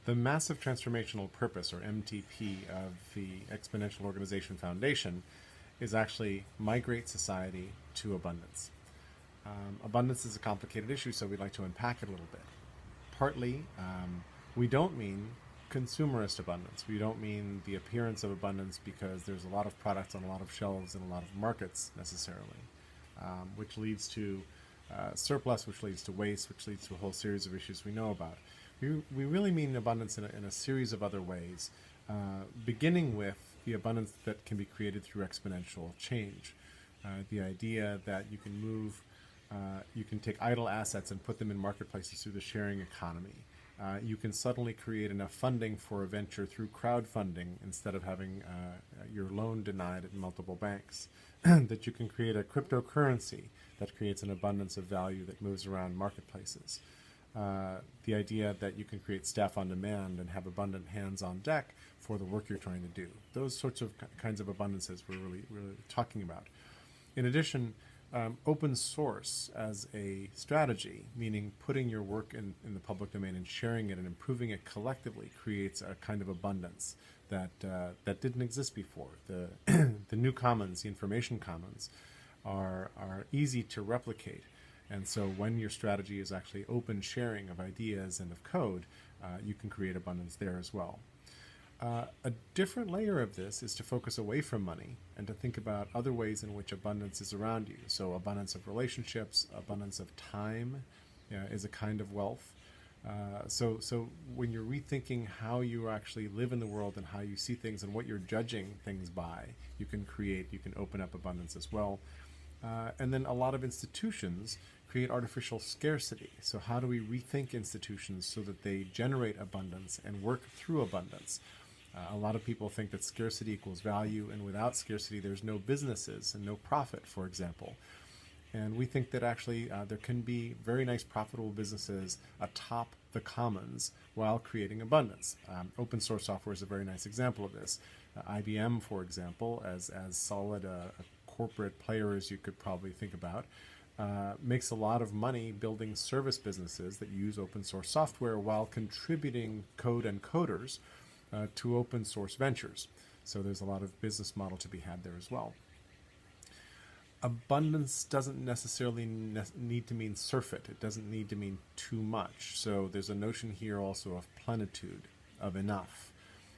The massive transformational purpose, or MTP, of the Exponential Organization Foundation is actually migrate society to abundance. Abundance is a complicated issue, so we'd like to unpack it a little bit. Partly, we don't mean consumerist abundance. We don't mean the appearance of abundance because there's a lot of products on a lot of shelves in a lot of markets necessarily, which leads to surplus, which leads to waste, which leads to a whole series of issues we know about. We really mean abundance in a series of other ways, beginning with the abundance that can be created through exponential change. The idea that you can move, you can take idle assets and put them in marketplaces through the sharing economy. You can suddenly create enough funding for a venture through crowdfunding instead of having your loan denied at multiple banks. That you can create a cryptocurrency that creates an abundance of value that moves around marketplaces. The idea that you can create staff on demand and have abundant hands on deck for the work you're trying to do. Those sorts of kinds of abundances we're really talking about. In addition, open source as a strategy, meaning putting your work in the public domain and sharing it and improving it collectively, creates a kind of abundance that didn't exist before. The new commons, the information commons, are easy to replicate. And so when your strategy is actually open sharing of ideas and of code, you can create abundance there as well. A different layer of this is to focus away from money and to think about other ways in which abundance is around you. So abundance of relationships, abundance of time is a kind of wealth. So when you're rethinking how you actually live in the world and how you see things and what you're judging things by, you can open up abundance as well. And then a lot of institutions create artificial scarcity. So how do we rethink institutions so that they generate abundance and work through abundance? A lot of people think that scarcity equals value, and without scarcity there's no businesses and no profit, for example. And we think that actually there can be very nice profitable businesses atop the commons while creating abundance. Open source software is a very nice example of this. IBM, for example, as solid a corporate player as you could probably think about, makes a lot of money building service businesses that use open source software while contributing code and coders to open source ventures. So there's a lot of business model to be had there as well. Abundance doesn't necessarily need to mean surfeit. It doesn't need to mean too much. So there's a notion here also of plenitude, of enough,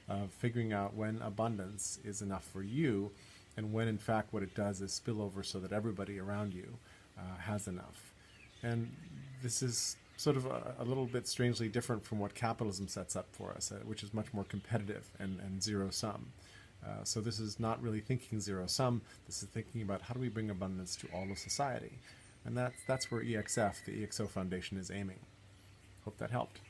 of figuring out when abundance is enough for you and when in fact what it does is spill over so that everybody around you has enough. And this is sort of a little bit strangely different from what capitalism sets up for us, which is much more competitive and zero-sum. So this is not really thinking zero-sum. This is thinking about how do we bring abundance to all of society. And that's where EXF, the EXO Foundation, is aiming. Hope that helped.